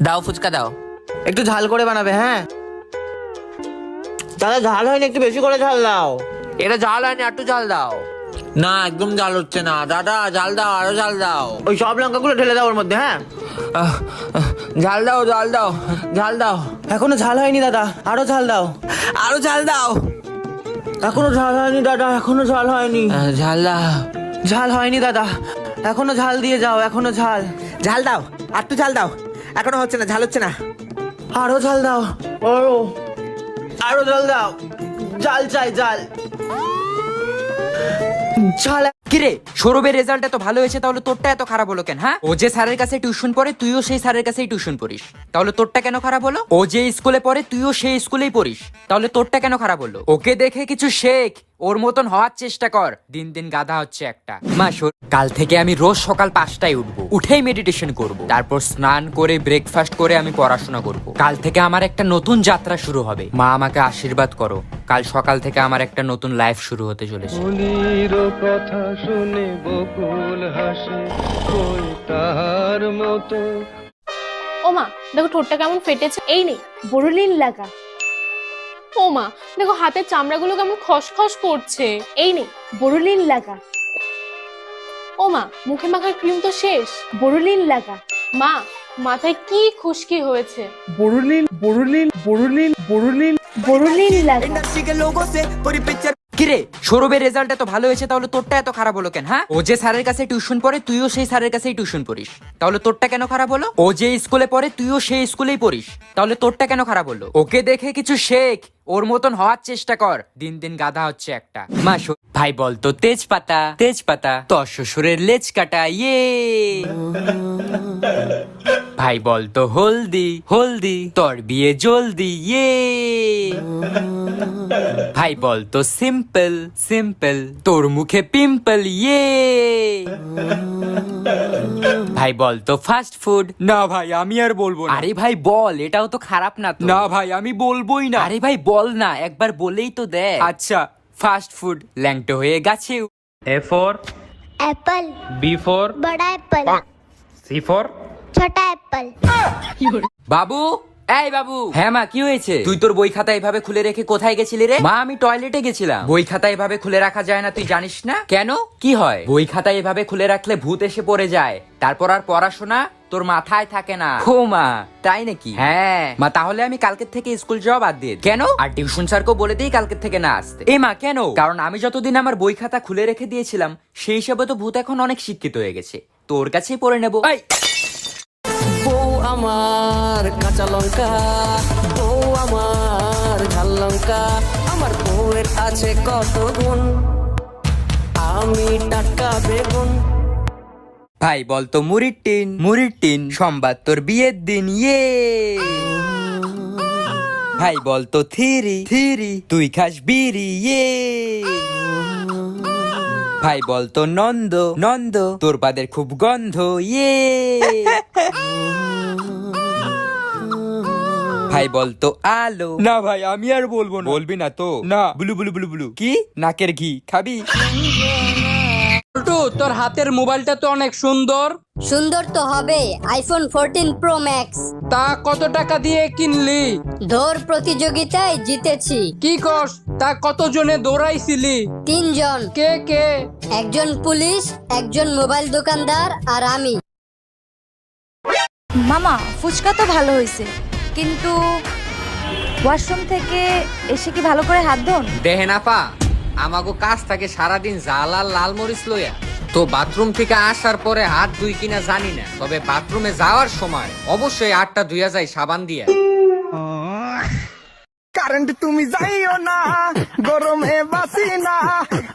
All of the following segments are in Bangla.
দাও ফুচকা দাও। একটু ঝাল করে বানাবে। হ্যাঁ দাদা, ঝাল হয়নি, একটু বেশি করে ঝাল দাও। এটা ঝাল হয়নি, একটু ঝাল দাও। না একদম ঝাল হচ্ছে না দাদা, ঝাল দাও, আরো ঝাল দাও। ওই সব লঙ্কাগুলো ঢেলে দাও ওর মধ্যে। হ্যাঁ ঝাল দাও, ঝাল দাও, ঝাল দাও। এখনো ঝাল হয়নি দাদা, আরো ঝাল দাও। আরো ঝাল দাও। এখনো ঝাল হয়নি দাদা, এখনো ঝাল হয়নি। ঝাল দাও। ঝাল হয়নি দাদা, এখনো ঝাল দিয়ে যাও, এখনো ঝাল। ঝাল দাও, একটু ঝাল দাও। এখনো হচ্ছে না, ঝাল হচ্ছে না। আরো ঝাল দাও। আরো আরো ঝাল দাও। ঝাল চাই, ঝাল ঝাল। কিরে সৌরভের রেজাল্ট এত ভালো হয়েছে, তাহলে তোরটা এত খারাপ হলো কেন? হ্যাঁ, ও যে স্যারের কাছে টিউশন পড়ে তুইও সেই স্যারের কাছেই টিউশন পড়িস, তাহলে তোরটা কেন খারাপ হলো? ও যে স্কুলে পড়ে তুইও সেই স্কুলেই পড়িস, তাহলে তোরটা কেন খারাপ হলো? ওকে দেখে কিছু শেখ, ওর মতন হওয়ার চেষ্টা কর। দিন দিন গাধা হচ্ছে একটা। মা কাল থেকে আমি রোজ সকাল 5টায় উঠবো, উঠেই মেডিটেশন করব, তারপর স্নান করে ব্রেকফাস্ট করে আমি পড়াশোনা করব। কাল থেকে আমার একটা নতুন যাত্রা শুরু হবে। মা আমাকে আশীর্বাদ করো, কাল সকাল থেকে আমার একটা নতুন লাইফ শুরু হতে চলেছে। কথা শুনে বকুল হাসে কই তাহার মতো। ও মা দেখো ঠোঁটটা কেমন ফেটেছে। এই নেই বোরোলিন লাগা। ও মা দেখো হাতের চামড়াগুলো কেমন খসখস করছে। এই নেই বোরোলিন লাগা। ও মা মুখে মাখার ক্রিম তো শেষ, বোরোলিন লাগা। মা মাথায় কি খুশকি হয়েছে, বোরোলিন বোরোলিন বোরোলিন বোরোলিন বোরোলিন লাগা। কিরে সৌরভের রেজাল্ট এত ভালো হয়েছে, তাহলে তোরটা এত খারাপ হলো কেন? হ্যাঁ, ও যে স্যারের কাছে টিউশন পড়ে তুইও সেই স্যারের কাছেই টিউশন পড়িস, তাহলে তোরটা কেন খারাপ হলো? ও যে স্কুলে পড়ে তুইও সেই স্কুলেই পড়িস, তাহলে তোরটা কেন খারাপ হলো? ওকে দেখে কিছু শেখ, ওর মতন হওয়ার চেষ্টা কর। দিন দিন গাধা হচ্ছে একটা। মা ভাই বলতো তেজপাতা তেজপাতা, তোর শ্বশুরের লেজ কাটা ইয়ে। ভাই বলতো হলদি হলদি, তোর বিয়ে জলদি ইয়ে। ভাই বলতো সিম্পল সিম্পল, তোর মুখে পিম্পল ইয়ে। ভাই বলতো ফাস্ট ফুড। না ভাই আমি আর বলবো না। আরে ভাই বল, এটাও তো খারাপ না তো। না ভাই আমি বলবোই না। আরে ভাই বল না, একবার বলেই তো দে। আচ্ছা ফাস্ট ফুড ল্যাংটো হয়ে গেছে। A for Apple, B for बड़ा एप्पल, C for छोटा एप्पल। বাবু এই বাবু। হ্যাঁ মা কি হয়েছে? তুই তোর বই খাতা এভাবে খুলে রেখে কোথায় গেছিলি রে? মা আমি টয়লেটে গেছিলাম। বই খাতা এভাবে খুলে রাখা যায় না, তুই জানিস না? কেন কি হয়? বই খাতা এভাবে খুলে রাখলে ভূত এসে পড়ে যায়, তারপর আর পড়াশোনা তোর মাথায় থাকে না। ও মা তাই নাকি? হ্যাঁ মা, তাহলে আমি কালকের থেকে স্কুল যাওয়া বাদ দিয়ে। কেন? আর টিউশন স্যারকেও বলে দিই কালকের থেকে না আসতে। এ মা কেন? কারণ আমি যতদিন আমার বই খাতা খুলে রেখে দিয়েছিলাম, সেই হিসাবে তো ভূত এখন অনেক শিক্ষিত হয়ে গেছে, তোর কাছেই পড়ে নেবো। বউ আমার কাঁচা লঙ্কা, বউ আমার ঝাল লঙ্কা, আমার বউয়ের আছে কত গুণ, আমি টাটকা বেগুন। ভাই বলতো মুড়ির টিন মুড়ির টিন, সোমবার তোর বিয়ের দিন ইয়ে। ভাই বলতো থিরি থিরি, তুই খাস বিড়ি ইয়ে। ভাই বলতো নন্দ নন্দ, তোর পাদের খুব গন্ধ ইয়ে। ভাই বলতো আলো। না ভাই আমি আর বলবো না। বলবি না তো? না। বুলু বুলু বুলু বুলু কি নাকের ঘি খাবি? তোর হাতের মোবাইলটা তো অনেক সুন্দর। সুন্দর তো হবে, আইফোন 14 প্রো ম্যাক্স। তা কত টাকা দিয়ে কিনলি? দৌড় প্রতিযোগিতায় জিতেছি। কি কস? তা কত জনে দৌড়াইছিলি? 3 জন। কে কে? একজন পুলিশ, একজন মোবাইল দোকানদার আর আমি। মামা ফুচকা তো ভালো হয়েছে, কিন্তু ওয়াশরুম থেকে এসে কি ভালো করে হাত ধোন? দেহে না পা, আমাগো কাজ থাকে সারাদিন জাল আর লাল মরিচ লইয়া, তো বাথরুম থেকে আসার পরে হাত ধুই কিনা জানি না, তবে বাথরুমে যাওয়ার সময় অবশ্যই হাতটা ধুইয়া যায় সাবান দিয়া। কারেন্ট তুমি যাইও না, গরমে বাসি না,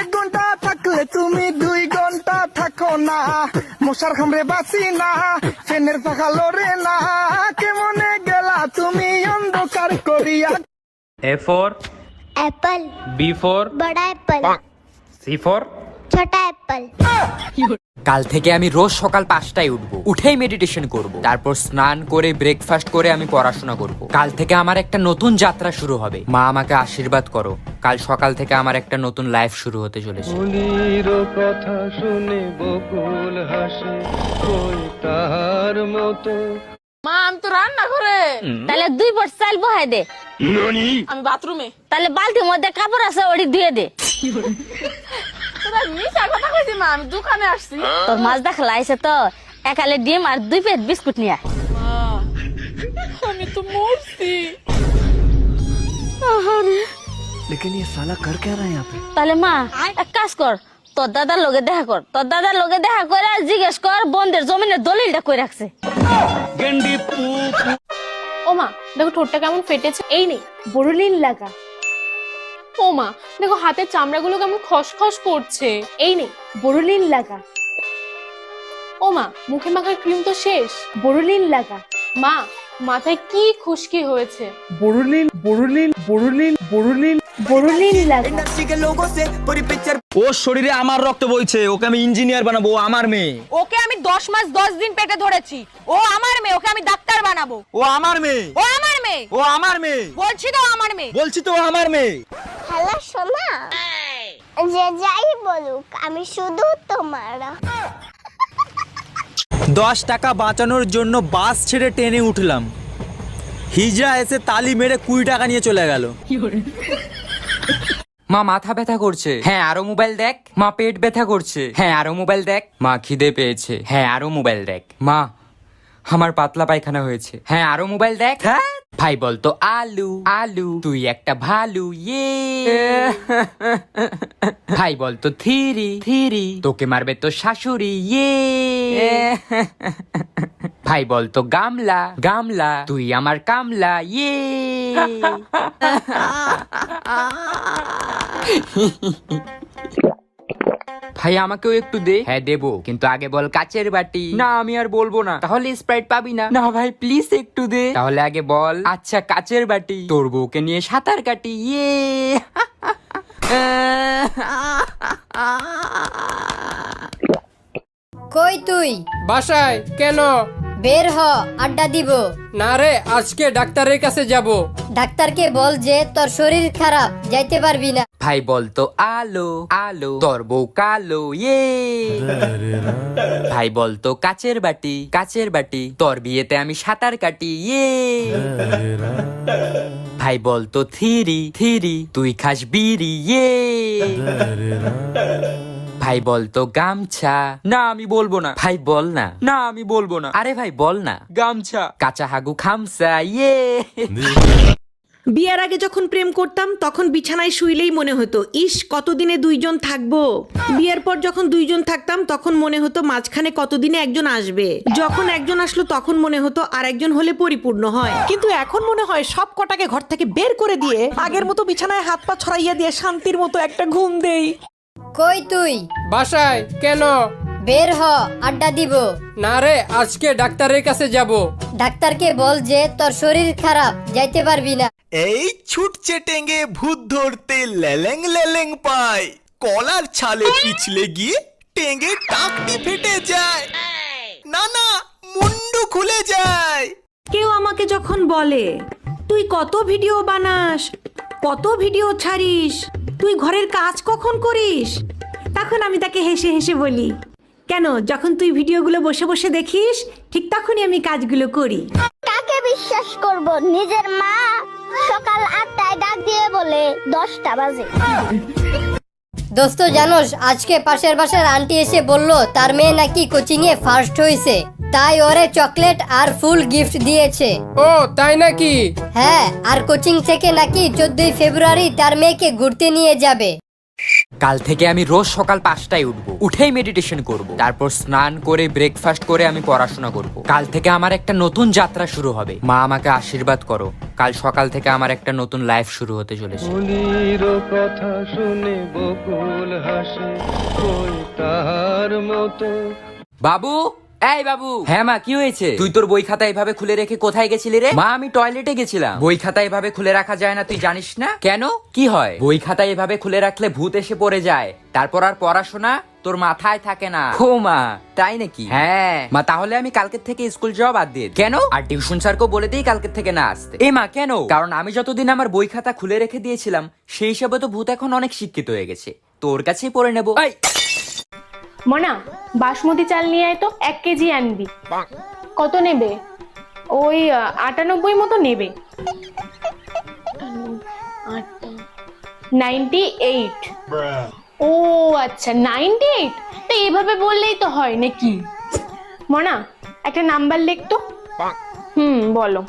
1 ঘন্টা থাকলে তুমি 2 ঘন্টা থাকো না, মশার খামরে বাসি না, ফ্যানের পাখা লড়ে না, কেমনে গেলা তুমি অন্ধকার করিয়া। A for Apple, B for बड़ा एप्पल, C for छोटा एप्पल। কাল থেকে আমি রোজ সকাল 5টায় উঠবো, উঠেই মেডিটেশন করব, তারপর স্নান করে ব্রেকফাস্ট করে আমি পড়াশোনা করব। কাল থেকে আমার একটা নতুন যাত্রা শুরু হবে। মা আমাকে আশীর্বাদ করো, কাল সকাল থেকে আমার একটা নতুন লাইফ শুরু হতে চলেছে। ফুলের কথা শুনে বকুল হাসে কই তাহার মতো। মা আমি তো রান্না করে। তাহলে 2 পট চাল বহাই দে। আমি বাথরুমে। তাহলে বালতির মধ্যে কাপড় আছে ওটি ধুয়ে দে। তোরা মিশা কথা কইছিস মা, আমি দোকানে আসছি। তোর মাছ দেখা আইছে তো, একালে ডিম আর 2 প্লেট বিস্কুট নিয়া। আমি তো মরছি। लेकिन ये साला कर क्या रहा है यहाँ पे? তাহলে মা এক কাজ কর, তোর দাদার লগে দেখা কর। তোর দাদার লগে দেখা করে জিজ্ঞেস কর বন্ধের জমিনের দলিলটা কই রাখছে। ও মা দেখো ঠোঁটটা কেমন ফেটেছে। এই নেই বোরোলিন লাগা। ও মা দেখো হাতের চামড়াগুলো কেমন খসখস করছে। এই নেই বোরোলিন লাগা। ও মা মুখে মাখার ক্রিম তো শেষ, বোরোলিন লাগা। মা মাথায় কি খুশকি হয়েছে। বোরোলিন লাগা। ওর শরীরে আমার রক্ত বইছে, ওকে আমি ইঞ্জিনিয়ার বানাবো, ও আমার মেয়ে। ওকে আমি 10 মাস 10 দিন পেটে ধরেছি, ও আমার মেয়ে, ওকে আমি ডাক্তার বানাবো। ও আমার মেয়ে, ও আমার মেয়ে, ও আমার মেয়ে, বলছি তো আমার মেয়ে। বলছি তো ও আমার মেয়ে। হ্যালো সোনা, যে যাই বলুক আমি শুধু তোমার। 10 টাকা বাঁচানোর জন্য বাস ছেড়ে ট্রেনে উঠলাম, হিজড়া এসে তালি মেরে 20 টাকা নিয়ে চলে গেল। মা মাথা ব্যথা করছে, হ্যাঁ আরো মোবাইল দেখ। মা পেট ব্যথা করছে, হ্যাঁ আরো মোবাইল দেখ। মা খিদে পেয়েছে, হ্যাঁ আরো মোবাইল দেখ। মা আমার পাতলা পায়খানা হয়েছে, হ্যাঁ আরো মোবাইল দেখ। হ্যাঁ ভাই বলতো আলু আলু, তুই একটা ভালু ইয়ে। ভাই বলতো থিরি থিরি, তোকে মারবে তো শাশুড়ি ইয়ে। ভাই বলতো গামলা গামলা, তুই আমার কামলা ইয়ে। ভাই আমাকেও একটু দে। হ্যাঁ দেবো, কিন্তু আগে বল কাচের বাটি। না আমি আর বলবো না, তাহলে স্প্রাইট পাবি না। না ভাই প্লিজ একটু দে। তাহলে আগে বল আচ্ছা কাচের বাটি, তোর বউকে নিয়ে সাঁতার কাটি ইয়ে। কই তুই? বাসায় কেন? বের হ, আড্ডা দিব। না রে, আজকে ডাক্তারের কাছে যাব। ডাক্তারকে বল যে তোর শরীর খারাপ, যাইতে পারবি না। ভাই বলতো আলো আলো, তোর বউ কালো ইয়ে। ভাই বলতো কাচের বাটি কাচের বাটি, তোর বিয়েতে আমি সাঁতার কাটি ইয়ে। ভাই বলতো থিরি থিরি, তুই খাস বিড়ি ইয়ে। ভাই বলতো গামছা। না আমি বলবো না। ভাই বল না। না আমি বলবো না। আরে ভাই বল না। গামছা। কাঁচা হাগু খামসা ইয়ে। বিয়ের আগে যখন প্রেম করতাম তখন বিছানায় শুইলেই মনে হতো ইস কতদিনে দুইজন থাকবো। বিয়ের পর যখন দুইজন থাকতাম তখন মনে হতো মাঝখানে কতদিনে একজন আসবে। যখন একজন আসলো তখন মনে হতো আর একজন হলে পরিপূর্ণ হয়। কিন্তু এখন মনে হয় সব কটাকে ঘর থেকে বের করে দিয়ে আগের মতো বিছানায় হাত পা ছড়াইয়া দিয়ে শান্তির মতো একটা ঘুম দেই। কই তুই? বাসায় কেন? বের হ, আড্ডা দিব। না রে, আজকে ডাক্তারের কাছে যাব। ডাক্তারকে বল যে তোর শরীর খারাপ, যাইতে পারবি না। এই ছুটছে টেঙ্গে ভূত ধরতে লেলেং লেলেং পায়, কলার ছালে পিছলে গিয়ে টেঙ্গে টাকটি ফেটে যায়, না না মুন্ডু খুলে যায়। কেউ আমাকে যখন বলে তুই কত ভিডিও বানাস, কত ভিডিও ছাড়িস, তুই ঘরের কাজ কখন করিস, তখন আমি তাকে হেসে হেসে বলি কেন, যখন তুই ভিডিওগুলো বসে বসে দেখিস ঠিক তখনই আমি কাজগুলো করি। কাকে বিশ্বাস করব? নিজের মা সকাল 8টায় ডাক দিয়ে বলে 10টা বাজে। দোস্ত জানোস, আজকে পাশের বাসার আন্টি এসে বললো তার মেয়ে নাকি কোচিং এ ফার্স্ট হয়েছে, তাই ওরে চকলেট আর ফুল গিফট দিয়েছে। ও তাই নাকি? হ্যাঁ, আর কোচিং থেকে নাকি 14 ফেব্রুয়ারি তার মেয়েকে ঘুরতে নিয়ে যাবে। কাল থেকে আমি রোজ সকাল 5টায় উঠবো, উঠেই মেডিটেশন করব, তারপর স্নান করে ব্রেকফাস্ট করে আমি পড়াশোনা করব। কাল থেকে আমার একটা নতুন যাত্রা শুরু হবে। মা আমাকে আশীর্বাদ করো, কাল সকাল থেকে আমার একটা নতুন লাইফ শুরু হতে চলেছে। কথা শুনে বকুল হাসে কই তার মতো। বাবু, এই বাবু। হ্যাঁ মা কি হয়েছে? তুই তোর বই খাতা এভাবে খুলে রেখে কোথায় গেছিলি রে? মা আমি টয়লেটে গেছিলাম। বই খাতা এভাবে খুলে রাখা যায় না, তুই জানিস না? কেন, কি হয়? বই খাতা এভাবে খুলে রাখলে ভূত এসে পড়ে যায়, তারপর আর পড়াশোনা তোর মাথায় থাকে না। ও মা তাই নাকি? হ্যাঁ মা, তাহলে আমি কালকের থেকে স্কুল যাওয়া বাদ দিয়ে। কেন? আর টিউশন স্যারকেও বলে দিই কালকের থেকে না আসতে। এ মা কেন? কারণ আমি যতদিন আমার বই খাতা খুলে রেখে দিয়েছিলাম সেই হিসাবে তো ভূত এখন অনেক শিক্ষিত হয়ে গেছে, তোর কাছেই পড়ে নেবো। মনা বাসমতি চাল নিয়ে আয় তো, 1 কেজি আনবি। কত নেবে? ওই 98 মতো নেবে। 98। ও আচ্ছা 98। তো এইভাবে বললেই তো হয় নাকি? মনা একটা নাম্বার লেখ তো। বলো।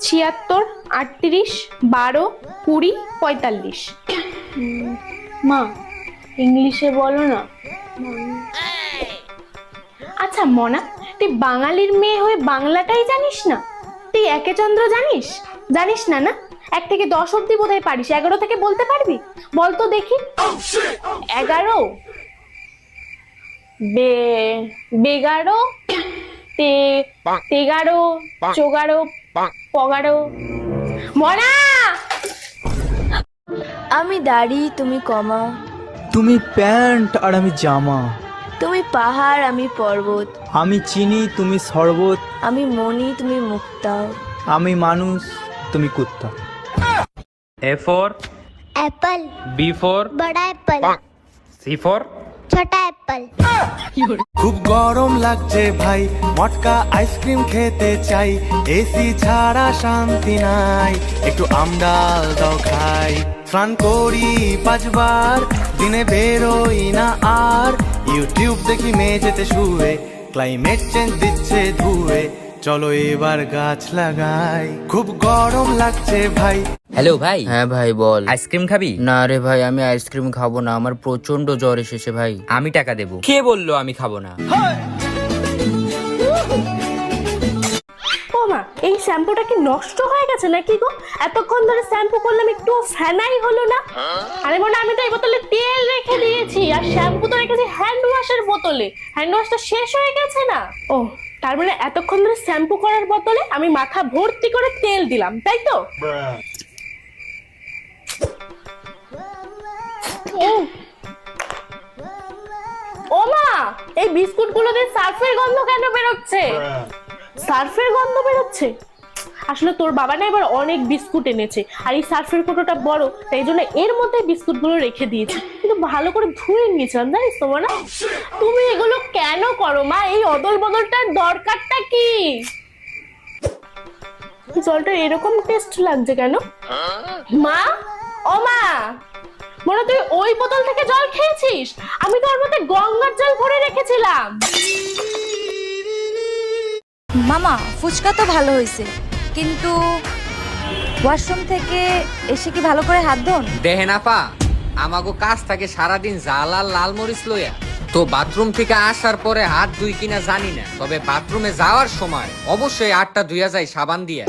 76, 38, 12, 20, 45। মা ইংলিশে বলো না। আচ্ছা মনা, তুই বাঙালির মেয়ে হয়ে বাংলাটাই জানিস না? তুই একে চন্দ্র জানিস? জানিস না না? 1 থেকে 10 অব্দি বোধহয় পারিস, 11 থেকে বলতে পারবি? বল তো দেখি। 11, 11, 13, 14, 15। মনা! আমি দাড়ি, তুমি কমা। তুমি প্যান্ট আর আমি জামা। তুমি পাহাড়, আমি পর্বত। আমি চিনি, তুমি শরবত। আমি মনি, তুমি মুক্তা। আমি মানুষ, তুমি কুত্তা। A4, एप्पल, B4, बड़ा एप्पल, C4। छोटा एप्पल। খুব গরম লাগছে ভাই, মটকা আইসক্রিম খেতে চাই, এসি ছাড়া শান্তি নাই, একটু আমডাল দাও খাই। স্নান করি 5 বার, দিনে বেরোই না আর, ইউটিউব দেখি মেঝেতে শুয়ে, ক্লাইমেট চেঞ্জ দিচ্ছে ধুয়ে, চলো এবার গাছ লাগাই। খুব গরম লাগছে ভাই। হ্যালো ভাই। হ্যাঁ ভাই বল। আইসক্রিম খাবি? না রে ভাই, আমি আইসক্রিম খাবো না, আমার প্রচন্ড জ্বর এসেছে ভাই। আমি টাকা দেবো। কে বললো আমি খাবো না? ও মা, এই শ্যাম্পুটা কি নষ্ট হয়ে গেছে নাকি গো? এতক্ষণ ধরে শ্যাম্পু করলাম, একটু ফেনাই হলো না। আরে মনে, আমি তো এই বোতলে তেল রেখে দিয়েছি, আর শ্যাম্পু তো রেখেছি হ্যান্ড ওয়াশের বোতলে। হ্যান্ড ওয়াশটা শেষ হয়ে গেছে না? ও তার মানে এতক্ষণ ধরে শ্যাম্পু করার বোতলে আমি মাথা ভর্তি করে তেল দিলাম, তাই তো? ও মা, এই বিস্কুট গুলো দিয়ে সার্ফের গন্ধ কেন বেরোচ্ছে? সার্ফের গন্ধ বেরোচ্ছে? আসলে তোর বাবা না এবার অনেক বিস্কুট এনেছে, আর এই সার্ফের কোটোটা বড়, তাই জন্য এর মধ্যে বিস্কুট গুলো রেখে দিয়েছি, কিন্তু ভালো করে ধুয়ে নিয়েছিলাম, জানিস তো না? তুমি এগুলো কেন করো মা? এই অদল বদলটার দরকারটা কি? জলটা এরকম টেস্ট লাগছে কেন মা? ও মা, মনে তুই ওই বোতল থেকে জল খেয়েছিস? আমি তো ওর মধ্যে গঙ্গার জল ভরে রেখেছিলাম। মামা ফুচকা তো ভালো হয়েছে, কিন্তু ওয়াশরুম থেকে এসে কি ভালো করে হাত ধোন? দেখেন আপা, আমাগো কাজ থাকে সারাদিন জাল আর লাল মরিচ লইয়া, তো বাথরুম থেকে আসার পরে হাত ধুই কিনা জানি না, তবে বাথরুমে যাওয়ার সময় অবশ্যই হাতটা ধুইয়া যায় সাবান দিয়া।